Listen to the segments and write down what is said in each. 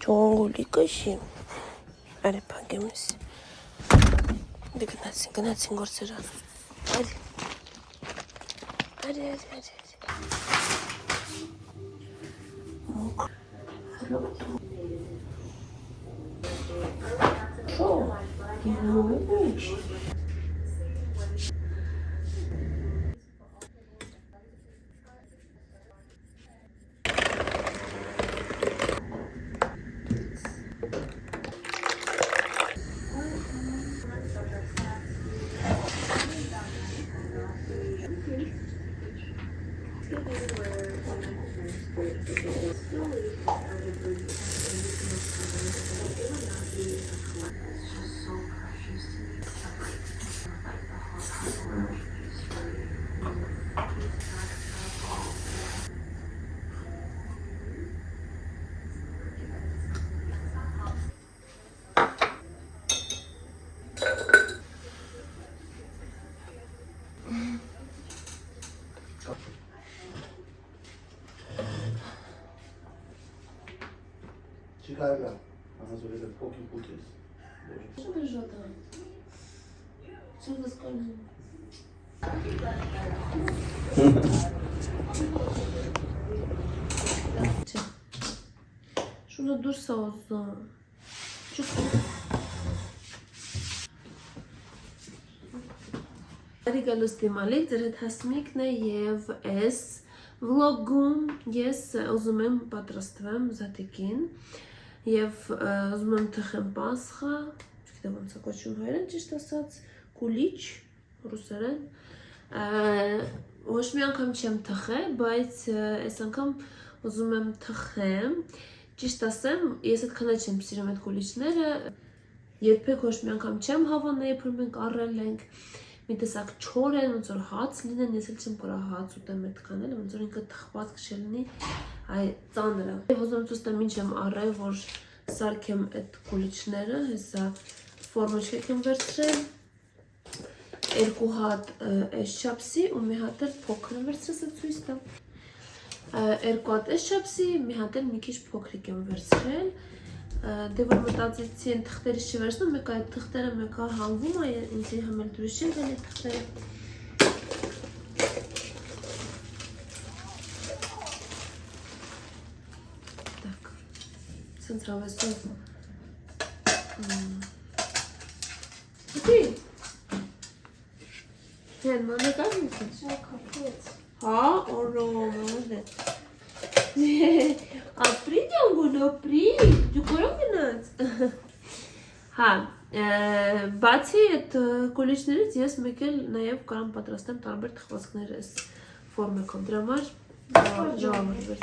Ճոնգոլիկաշի արեպագեմս դե գնացին գործերան արի Чикаго, она говорит, поки путает. Что ты жёта? Что ты скажешь? Şurada dursa olsun. Çok Գալուս դիմալի ձեր հետ հասմիկն է և այս վլոգում ես ուզում եմ պատրաստվեմ զատիկին և ուզում եմ թխեմ պասխա, չգիտեմ ոնց է կոչվում հայերեն ճիշտ ասած, կուլիչ, ռուսերեն, ոչ մի անգամ չեմ թխել, բայց այս անգամ ուզում եմ թխեմ, ճիշտ ասեմ, ես այդքան չեմ սիրում այդ կուլիչները, երբեք ոչ մի անգամ չեմ հավանել, երբ մենք առել ենք, մի տեսակ չոր են, ոնց որ հաց լինեն, ես էլ չեմ կարող հաց ուտեմ այդքան էլ, ոնց որ ինքը թխված չլինի, այ ծանր է։ Եվ ուզում եմ ցույց տամ ինչ եմ առել, որ սարքեմ այդ կուլիչները, հեսա ֆորմաչկեք եմ վերցրել, երկու հատ այս չափսի ու մի հատ էլ փոքր եմ վերցրել, ցույց տամ։ Երկու հատ այս չափսի, մի հատ էլ մի քիչ փոքրիկ եմ վերցրել։ Դե որ մտածեցի են թղթերից չվերցնում, մեկը այդ թղթերը մեկը հանգում է, ինձի համել դուրս չեն գալի թղթերը։ Так, սենց հավեսով։ Ուտի։ Հեն, մանեկար միկը։ Շա կապեց։ Հա, օրո, մոդետ։ Ապրի ջանգուն, ապրի, դու կարող գնաց։ Հա, բացի այդ կուլիչներից ես մեկ էլ նաև կարամ պատրաստեմ տարբեր թխվածքներ այս ֆորմեկով, դրա համար ժողովուրդ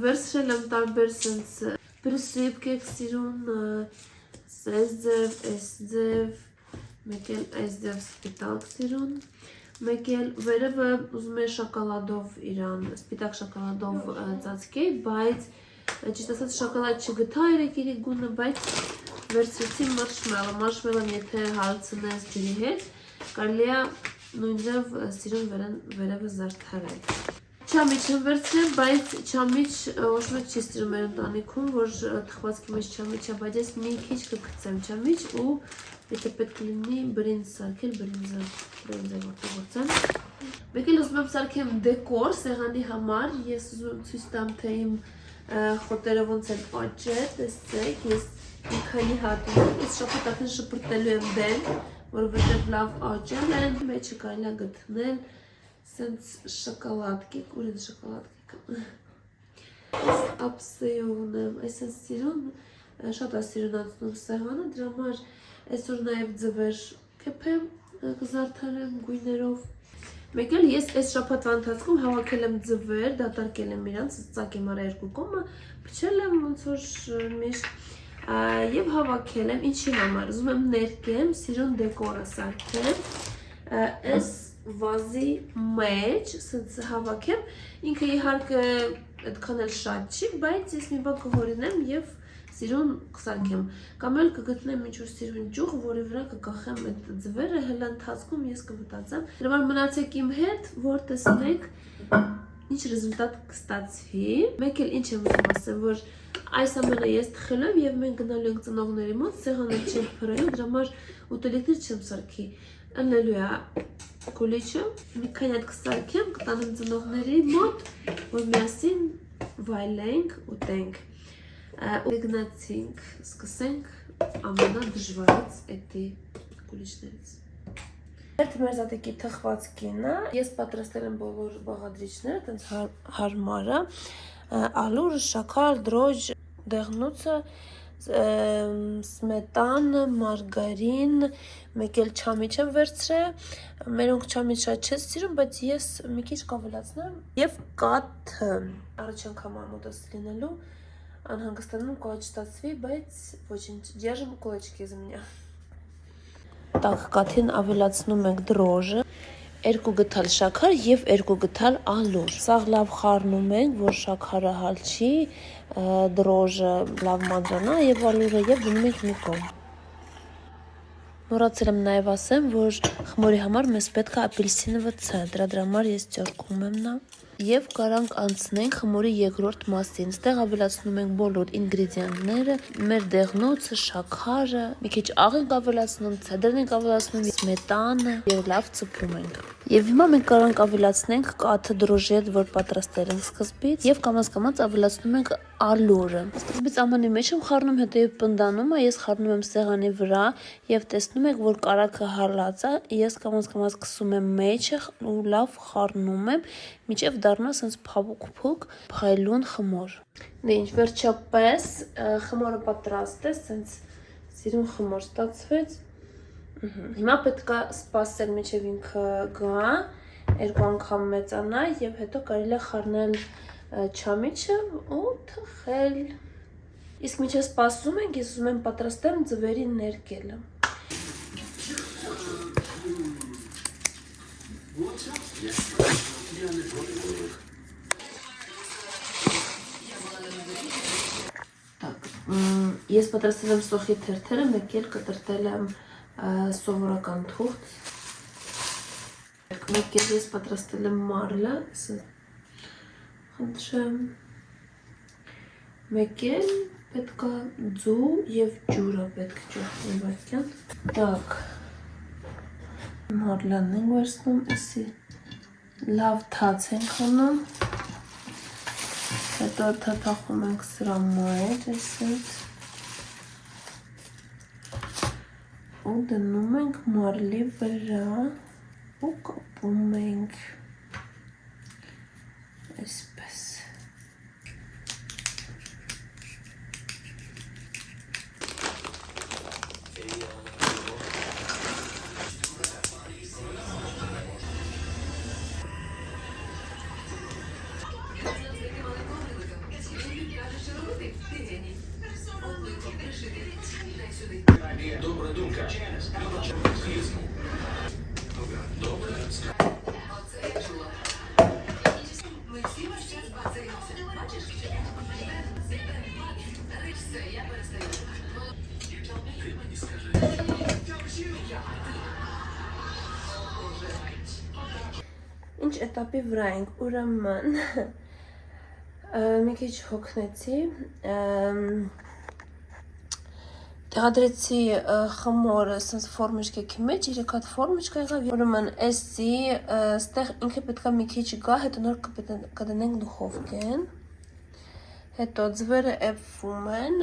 վերցրել եմ տարբեր սենց պրիսիպկեք սիրուն, այս ձև, այս ձև, մեկ էլ այս ձև սպիտակ սիրուն, մեկ էլ վերևը ուզում է շոկոլադով իրան, սպիտակ շոկոլադով ծածկեի, բայց ճիշտ ասած շոկոլադ չգտա երեկիրի գունը, բայց վերցրեցի մարշմելոն եթե հարցնես ջրի հետ, կարելի է նույն ձև սիրուն վերևը զարդարել։ Չամիչ եմ վերցրել, բայց չամիչ ոչ մեկ չի սիրում մեր ընտանիքում, որ թխվածքի մեջ չամիչ է, բայց ես մի քիչ կգցեմ չամիչ ու Եթե պետք լինի բրինձ սարքել, բրինձը գործեմ։ Մեկ էլ ուզում եմ սարքեմ դեկոր սեղանի համար, ես ուզում ցույց տամ, թե իմ խոտերը ոնց են աճել, տեսեք, ես մի քանի հատ ես շփոթական շպրտելու եմ դեն, որովհետև լավ աճել են, մեջը կարելի է գտնել սենց շոկոլադկիկ, ուր են շոկոլադկիկը։ Ես ապսեյ ունեմ, այս են սիրուն, շատ է սիրունացնում սեղանը, դրա համար այսօր նաև ձվեր կեփեմ, կզարդարեմ գույներով։ Մեկ էլ ես այս շաբաթվա ընթացքում հավաքել եմ ձվեր, դատարկել եմ իրանց, ծակեմ արա երկու կողմը, փչել եմ ոնց որ միշտ եւ հավաքել եմ ինչի համար։ Ուզում եմ ներկեմ, սիրուն դեկորը սարքեմ, այս վազի մեջ սենց հավաքեմ, ինքը իհարկե այդքան էլ շատ չի, բայց ես մի բան կհորինեմ եւ սիրուն կսարքեմ, կամ էլ կգտնեմ ինչ-որ սիրուն ճյուղ, որի վրա կկախեմ այդ ձվերը, հելա ընթացքում ես կմտածեմ։ Դրա համար մնացեք իմ հետ, որ տեսնեք ինչ ռեզուլտատ կստացվի։ Մեկ էլ ինչ եմ ուզում ասեմ, որ այս ամենը ես թխել եմ եւ մենք գնալու ենք ծնողների մոտ, սեղանը չեմ փրելու, դրա համար ուտելիքներ չեմ սարքի։ Անելու է կուլիչը, մի քանի հատ կսարքեմ, կտանեմ ծնողների մոտ, որ միասին վայելենք, ուտենք։ Գնացինք, սկսենք ամենադժվարից էդի կուլիչներից։ Մեր զատիկի թխված կինը, ես պատրաստել եմ բոլոր բաղադրիչները, տենց հարմարը, ալուրը, շաքար, դրոժ, դեղնուցը, սմետանը, մարգարին, մեկ էլ չամիչ եմ վերցրել, մերոնք չամիչ շատ չես սիրում, բայց ես մի քիչ կավելացնեմ և կաթը, առաջ անգամ ամոդս լինելու, անհանգստանում կոչտացվի, բայց ոչինչ, держим кулачки за меня։ Так, կաթին ավելացնում ենք դրոժը, 2 գթալ շաքար և 2 գթալ ալուր։ Սաղ լավ խառնում ենք, որ շաքարը հալչի, դրոժը լավ մանրանա և ալուրը և դնում ենք մի կողմ։ Մոռացել եմ նաև ասեմ, որ խմորի համար մեզ պետք է ապելսինովը ցը, դրա համար ես ճորկում եմ նա։ Եվ կարանք անցնենք խմորի երկրորդ մասին, ստեղ ավելացնում ենք բոլոր ինգրեդիենտները, մեր դեղնոցը, շաքարը, մի քիչ աղ ենք ավելացնում, ցեդրն ենք ավելացնում, սմետանը և լավ ծփում ենք։ Եվ հիմա մենք կարանք ավելացնենք կաթը դրոժի հետ, որ պատրաստել ենք սկզբից, և կամաց ավելացնում ենք ալուրը։ Սկզբից ամենի մեջ եմ խառնում, հետո և պնդանում է, ես խառնում եմ սեղանի վրա և տեսնում եք, որ կարագը հալած է, ես կամաց կսում եմ մեջը ու լավ խառնում եմ, մինչև դառնա սենց փափուկ, փայլուն խմոր։ Դե ինչ, վերջապես խմորը պատրաստ է, սենց սիրուն խմոր ստացվեց։ Հիմա պետք է սպասել մինչև ինքը գա, 2 անգամ մեծանա և հետո կարելի է խառնել չամիչը ու թխել։ Իսկ մինչև սպասում ենք, ես ուզում եմ պատրաստեմ ձվերի ներկելը։ Ես պատրաստել եմ սոխի թերթերը, մեկ էլ կտրտել եմ սովորական թուղթ։ Մեկ էլ ես պատրաստել եմ մարլը, խնդրեմ։ Մեկ էլ պետք է ձու և ջուրը պետք ճոխտին վարկյան։ Так, մարլան ենք վերցնում, իսի լավ թաց ենք հանում, հետո թաթախում ենք սրա մեջ, այսպես, ու դնում ենք մարլի վրա ու կապում ենք, այսպես։ Добра думка. Ինչ էտապի վրա ենք, ուրեմն մի քիչ հոգնեցի, Տեղադրեցի խմորը սենց ֆորմեջկեքի մեջ, 3 հատ ֆորմեջկա եղավ, ուրեմն էսի ստեղ ինքը պետքա մի քիչ գա, հետո նոր կդնենք դուխովկեն, հետո ձվերը էպվում են,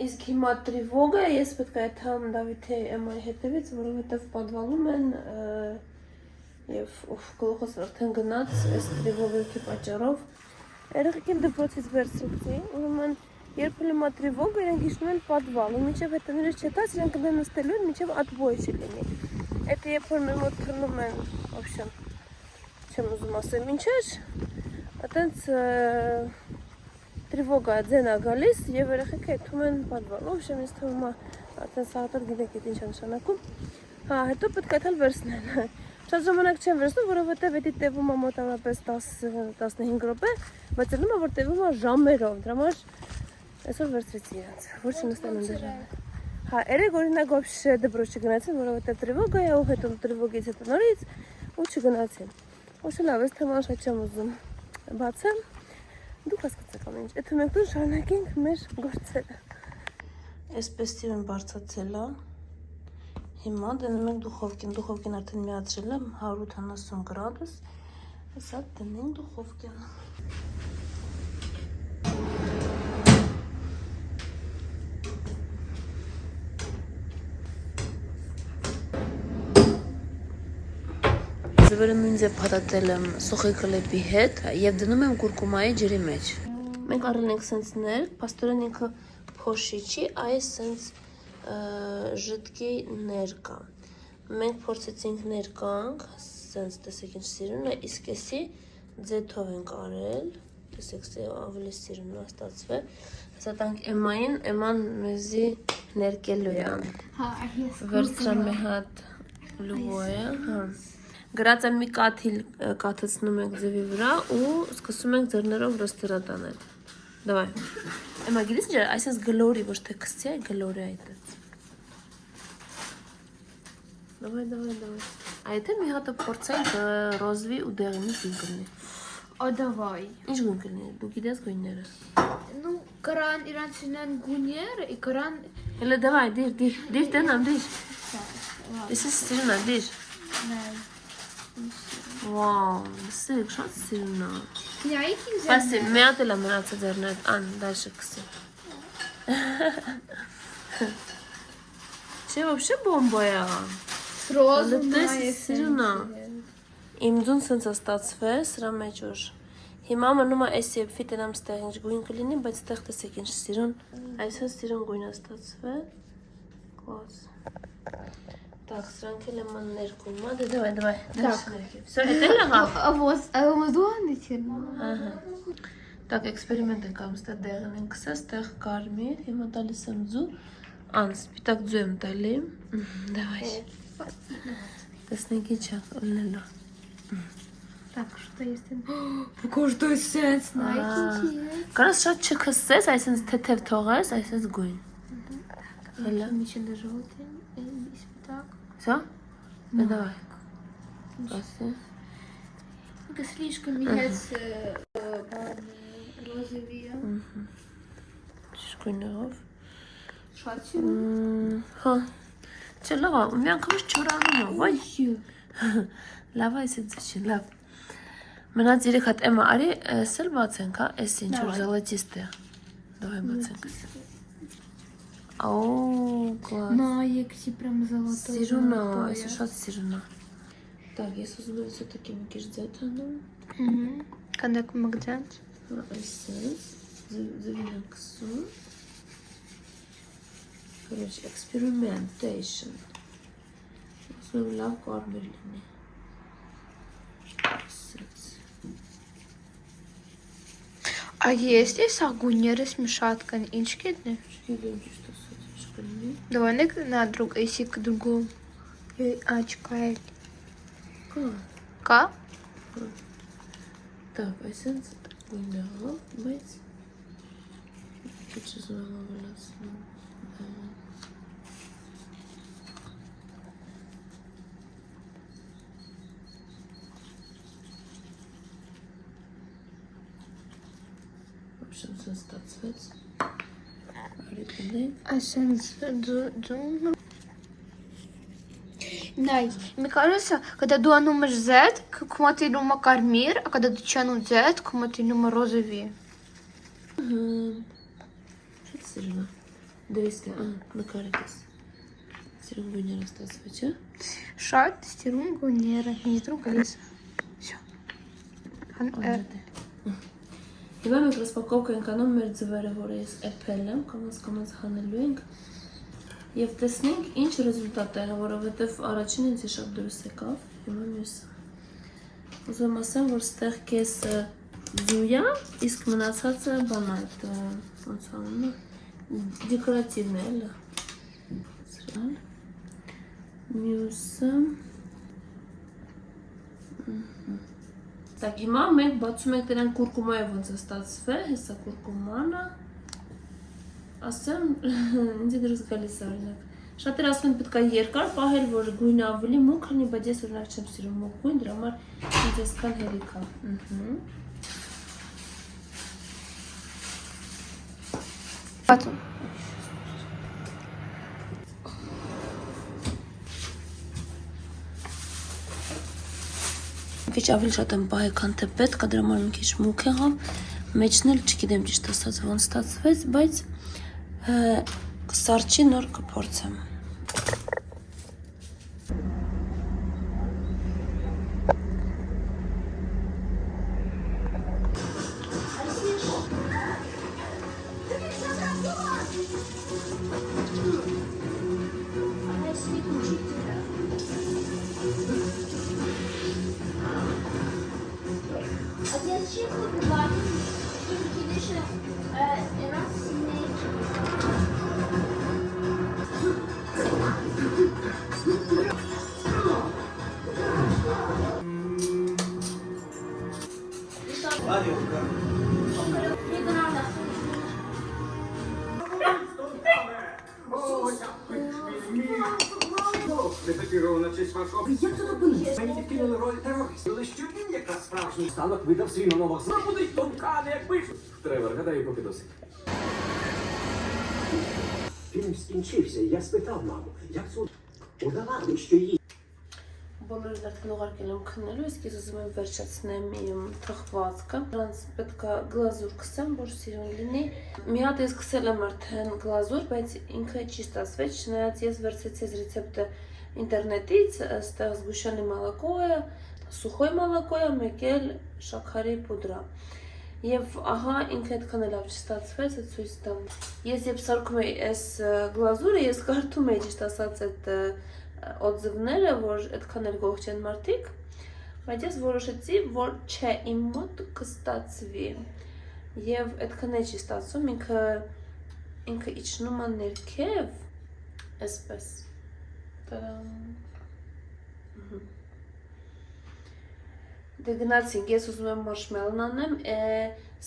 իսկ հիմա տրիվոգը ես պետքա եթամ Դավիթի էմայի հետևից, որովհետև պատվալում են և գլուխս արդեն գնաց այս տրիվոգի պատճառով, երեխեքին դպրոցից վերցրեցի, ուրեմն երբ լմա տրիվոգը իրենք իշնում են պատվալ, ու մինչև հետներից չետաց, իրենք կդեն նստելու են, մինչև ատբոյ չլինի։ Էդ երբ որ մեր մոտ թռնում են, ոբշեմ, չեմ ուզում ասեմ ինչեր, այտենց տրիվոգա ձենա գալիս և երեխեքը եթում են պատվալ, ոբշեմ, ես թվում արդեն սաղատար գիտեք էդ ինչ նշանակում, հետո պետք է այդալ վերցնել։ Շատ ժամանակ չեմ վերցնում, որովհետև էդի տևում է մոտավորապես 10-15 րոպե, բայց ելնում է, որ տևում է ժամերով, դրա համար այսօր վերցրեցի իրենց, որ չնստեն ընդրան։ Երեք օրինակ ոբշե դպրոց չգնացին, որովհետև տրիվոգա է ու հետո տրիվոգից հետո նորից ու չգնացին։ Ոչը լավ, ես թեման շատ չեմ ուզում բացեմ, դուք հասկացեք ամեն ինչ, էդու մենք դու շարունակենք մեր գործերը։ Այսպես տիրուն բարձացել է, հիմա դնում ենք դուխովկին արդեն միացրել եմ 180 գրադուս, հեսա դնենք դուխովկին։ Ձվերը նույն ձև փաթաթել եմ սոխի խլեպի հետ և դնում եմ կուրկումայի ջրի մեջ։ Մենք առել ենք սենց ներք, պաստորեն ինքը փոշի չի, այս սենց ժտկի ներկա։ Մենք փորձեցինք ներկանք, սենց տեսեք ինչ սիրուն է, իսկ էսի ձեթով ենք արել, տեսեք ավելի սիրուն է ստացվել։ Հեսա տանք էմային, էման մեզի ներկելու է։ Վերցրամ մի հատ լուգո է, գրած եմ մի կաթիլ կաթացնում ենք ձևի վրա ու սկսում ենք ձեռներով ռոստերատ անել։ Դավայ։ Էմա գիտես ինչ, այսպես գլորի, ոչ թե քսի է, գլորի այդպես։ Դավայ։ Այդ է մի հատը փորձենք ռոզվի ու դեղինի գույն կլինի։ Դավայ։ Ինչ գույն կլինի, դու գիտես գույնները։ Ну, կրան իրանց ունեն գույներ, կրան… Հելը դավայ, դիր տենամ, դիր։ Ես սիրուն է, դիր։ Վաու, սիրք, շատ սիրուն է։ Նայեք ինձ Պասի, մի հատ էլ է մնացը ձեռներ, ան, դաշը կսի։ Չէ, ոբշե բոմբա է։ Սրոզում սիրուն է։ Իմ ձուն սենց է ստացվել, սրա մեջ որ։ Հիմա մնում է այս եպվի տենամ ստեղ ինչ գույն կլինի, բայց ստեղ տեսեք ինչ սիրուն, այսպես սիրուն գույն է ստացվել։ Կլաս։ Так, սրանք էլ եմ ներկում, դավայ, Всё, հետել եղա։ Так, էքսպերիմենտ ենք անում, ստեղ դեղին ենք կսա, ստեղ կարմիր, հիմա տալիս եմ ձու, ան, սպիտակ ձու եմ տալի, դավայ, տեսնենք ինչ է ոլնելա։ Так, что есть? Какой сенс, նայեք ինչ։ Կարաս շատ չքսես, այսենց թեթև թողես, այսենց գույն։ Հելա։ Միջին ժողտին, испитак։ Всё? Давай. Спасибо. Это слишком меняется розовые. Շկույնով։ Շատ սիրուն։ Հա։ Չէ, լավ է, մի անգամից չորանում է, վայ։ Լավ է, այսը ձեչի, լավ։ Մնաց 3 հատ էմա, արի, ես էլ բացենք, հա, ես ինչ որ զալատիստ է։ Давай բացենք։ Օ, կլաս։ Նայեք, սի прям золотой։ Սիրուն է, այսը շատ սիրուն է։ Так, ես ուզում եմ все-таки մի քիչ ձեթ անում։ Կանդակ մգջանց։ Այսպես, ձվին եմ կսում։ Короче, experimentation։ Ուզում եմ լավ կարմիր լինի։ А есть ли сагунеры с мешаткой? Инчки? Давай на друг, если к другому. Ачка. Ка? Так, այսենց գույնը, բայց քիչ ուզում եմ ավելացնել։ Ոբշեմ սենց ստացվեց։ Արի Эссенс дзум. Най, мне кажется, когда дуанум Z, кумати нума кармир, а когда дучану Z, кумати нума розові. Что это сирена? Дивись, накаритесь. Сирен гуйня розтасувати. Шат, стирун, гунера, гніздру, колеса. Все. Հիմա մենք ռասպակովք ենք անում մեր ձվերը, որը ես էփել եմ, կամաց հանելու ենք և տեսնենք ինչ ռեզուլտատ է, որովհետև առաջին ինձ շատ դուրս եկավ, հիմա մյուսը։ Ուզում ասեմ, որ ստեղ կեսը ձույա, իսկ մնացածը բանա այդ ոնց անունը դեկորատիվն է, էլը։ Մյուսը Так, հիմա մենք բացում ենք դրան կուրկումայով ոնց է ստացվել, հեսա կուրկումանը, ասեմ, ինձ է դրուս գալիս է օրինակ, շատեր ասում են պետք է երկար պահել, որ գույնը ավելի մուգ լինի, բայց ես օրինակ չեմ սիրում մուգ գույն, դրա համար ինձ այսքան հերիք է։ Բացում։ Քիչ ավելի շատ եմ պահել, քան թե պետք է, դրա համար մի քիչ մուգ եղավ, մեջն էլ չգիտեմ ճիշտ ասած ոնց ստացվեց, բայց կսարճի նոր կփորձեմ։ Депетирована честь вашого. Як це робили? Мені підкинули роль терористів. Але що він якраз справжній станок видав свій на нових зла. Будуть тонка, не як пишуть. Тревор, гадаю, поки досить. Фільм скінчився, і я спитав маму, як це удавали, що їй. Բոլորը արդեն ուղարկել եմ քննելու, իսկ ես ուզում եմ վերջացնեմ իմ թխվածքը։ Դրանց պետք է գլազուր քսեմ, որ սիրուն լինի։ Մի հատ ես քսել եմ արդեն գլազուր, բայց ինքը չի ստացվեց, չնայած ես վերցրեցի այս ռեցեպտը ինտերնետից, ստեղ զգուշանի մալակոյը, սուխոյ մալակոյը, մեկ էլ շաքարի պուդրա։ Եվ ահա ինքը այդքան էլ լավ չստացվեց, այդ ցույց տամ։ Ես երբ սարքում էի այս գլազուրը, ես կարդում էի ճիշտ ասած այդ օձվները, որ այդքան էլ գող չեն մարդիկ, բայց ես որոշեցի, որ չէ, իմ մոտ կստացվի և այդքան է չի ստացում, ինքը իջնում է ներքև, այսպես, դե գնացինք, ես ուզում եմ մարշմելն անեմ,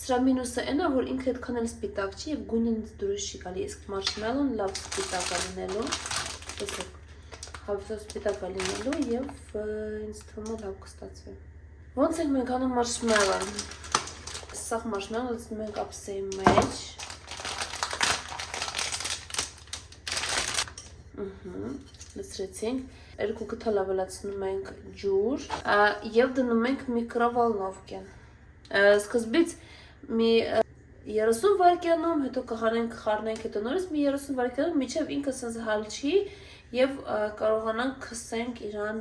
սրա մինուսը այն է, որ ինքը այդքան էլ սպիտակ չի և գույնը ինձ դուրս չի գալի, իսկ մարշմելն լավ սպիտակ է լինելու, տեսեք, հավիսով սպիտակ է լինելու և ինձ թվում է լավ կստացվի։ Ոնց ենք մենք անում մարշմելն։ Սաղ մարշմելն լցնում ենք ափսեի մեջ։ Լցրեցինք։ Երկու գթալ ավելացնում ենք ջուր և դնում ենք միկրովոլնովկեն։ Սկզբից մի 30 վայրկյանում, հետո կխառնենք հետո նորից մի 30 վայրկյանում, մինչև ինքը սենց հալչի և կարողանանք քսենք իրան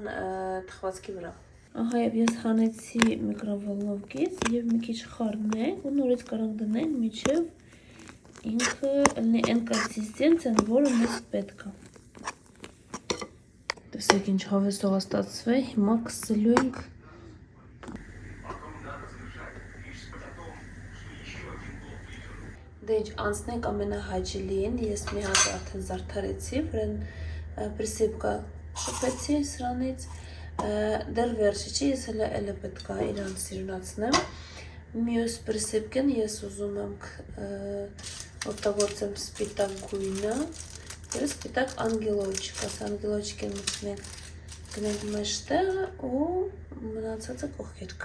թխվածքի վրա։ Ահա և ես հանեցի միկրովոլնովկից և մի քիչ խառնենք ու նորից կարանք դնենք, մինչև ինքը լինի այն կոնսիստենցիան, որը մեզ պետք է։ Տեսեք ինչ հավեսող է ստացվել, հիմա քսելու ենք։ Դե ինչ անցնենք ամենահաճելիին, ես մի հատ արդեն զարդարեցի, վրան պրիսիպկա շփեցի սրանից, դեռ վերջի չի, ես հələ պետք է իրան սիրունացնեմ։ Մյուս պրիսիպկեն ես ուզում եմ օգտագործեմ սպիտակ գույնը, և սպիտակ անգելոջիկ, այս անգելոջիկեն գնենք մեջտեղը ու մնացածը կողքերք։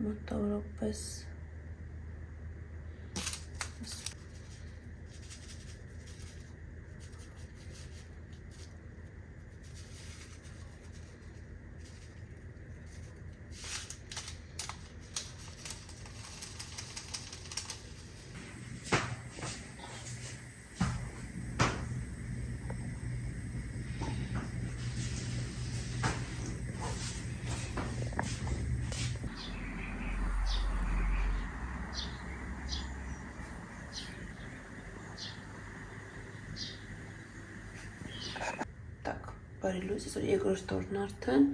Մոտավորապես բարի լույս, այսօր երկրորդ օրն արդեն։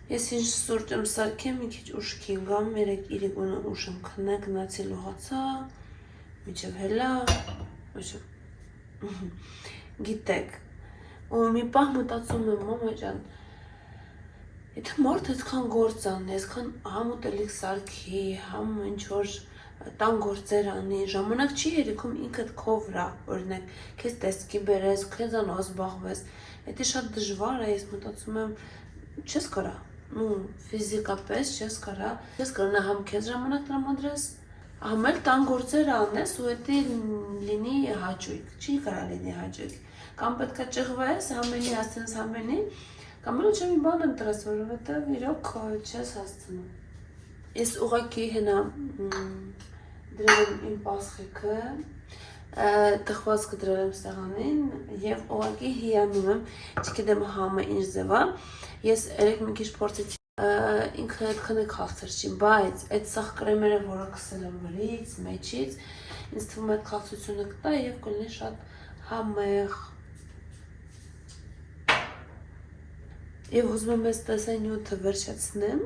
Ես ինչ սուրճ եմ սարքեմ, մի քիչ ուշ կինգամ, 3-9 ուշ եմ քննեմ, գնացի լողացա, միջև հելա, գիտեք, ու մի պահ մտածում եմ, մամա ջան, եթե մարդ այսքան գործ անի, այսքան համ ուտելիք սարքի, համ ինչ-որ տան գործեր անի, ժամանակ չի երիքում ինքդ քո վրա, օրինակ, քեզ տեսքի բերես, քեզանով զբաղվես, դա շատ դժվար է, ես մտածում եմ, չես կարա, ֆիզիկապես չես կարա համ քեզ ժամանակ տրամադրես, համ էլ տան գործեր անես ու դա լինի հաճույք, չի կարա լինի հաճույք, կամ պետքա ճղվես, համենի հասցնես համենի, կամ էլ չէ մի բան եմ տրես, որովհետև իրոք չես հասցնում։ Ես ուղղակի հենա դրել եմ իմ պասխեքը, տխվածքը դրել եմ սեղանին և ուղղակի հիանում եմ, չգիտեմ համը ինչ ձև է, ես երեկ մի քիչ փորձեցի ինքը այդքան է քաղցր չի, բայց այդ սաղ կրեմերը, որը քսել եմ վրից, մեջից, ինձ թվում է այդ քաղցրությունը կտա և կլինի շատ համեղ։ Եվ ուզում եմ այս տեսանյութը վերջացնեմ,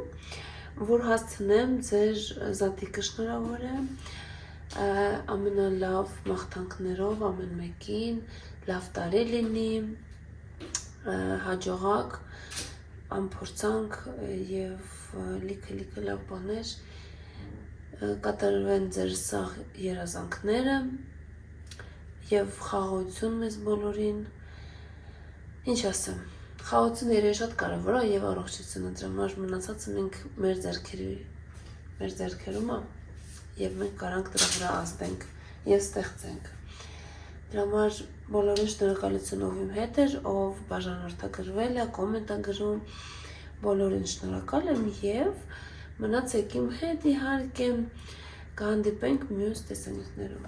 որ հասցնեմ ձեր զատիկը շնորհավորեմ, ամենալավ մաղթանքներով ամեն մեկին, լավ տարի լինի, հաջողակ, անփորձանք և լիքը լավ բաներ կատարվեն ձեր սաղ երազանքները և խաղաղություն մեզ բոլորին, ինչ ասեմ, խաղաղությունը երևի շատ կարևոր է և առողջությունը, դրա համար մնացածը մենք մեր ձեռքերում է և մենք կարանք դրա վրա ազդենք և ստեղծենք։ Դրա համար բոլորին շնորհակալություն ով իմ հետ էր, ով բաժանորդագրվել է, կոմենտ է գրում, բոլորին շնորհակալ եմ և մնացեք իմ հետ իհարկե, կհանդիպենք մյուս տեսանյութներում։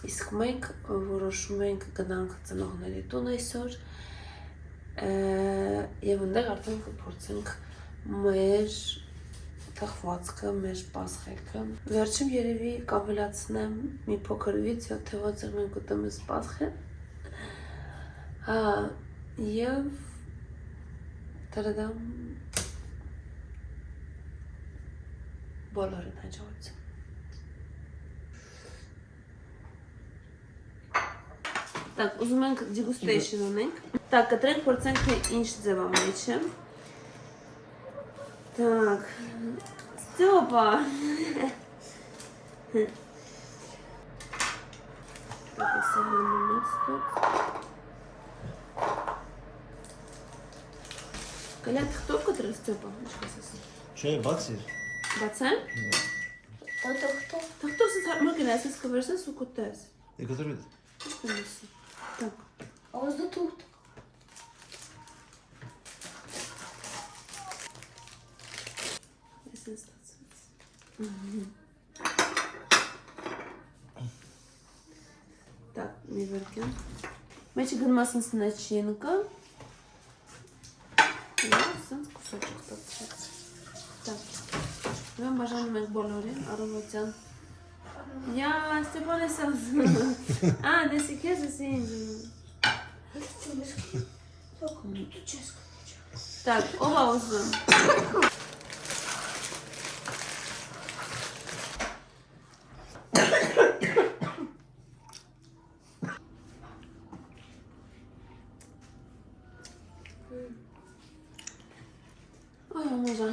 Իսկ մենք որոշում ենք գնանք ծնողների տուն այսօր և ընդեղ արդեն կփորձենք մեր թխվածքը, մեր պասխեքը։ Վերջում երևի կավելացնեմ մի փոքր վիդեո, թե ոնց մենք ուտում ենք պասխը։ Եվ տրադամ բոլորին հաջողություն։ Так, ուզում ենք degustation ունենք։ Так, կտրենք փորձենք թե ինչ ձև է մեջը։ Так, Ստյոպա։ Так, ես հանում եմ ստոպ։ Կլա թղթով կտրել Ստյոպա, ինչ կասես։ Չէ, բաց էր։ Բացեմ։ Թղթով սենց հարմար գնաս, ես կվերսես ու կուտես։ Կտրել։ Ինչ կնեսի։ Так. Воздух. Ես ստացվեց։ Так, մի վերքեմ։ Մեջը գնում ասենց նեչինկը։ Եվ սենց կուսոչıq ստացվեց։ Так. Մենք բաժանում ենք բոլորին, առավոտյան։ Я, Ստեփան ես ասում։ Դեսի քեզ էսի ինձ։ Так, ով է ուզում։ Ой, մոզա։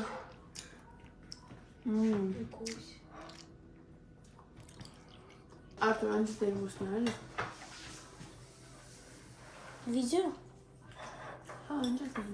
Արտուր, անջի տեր վուսն է, Видео? անջի տեր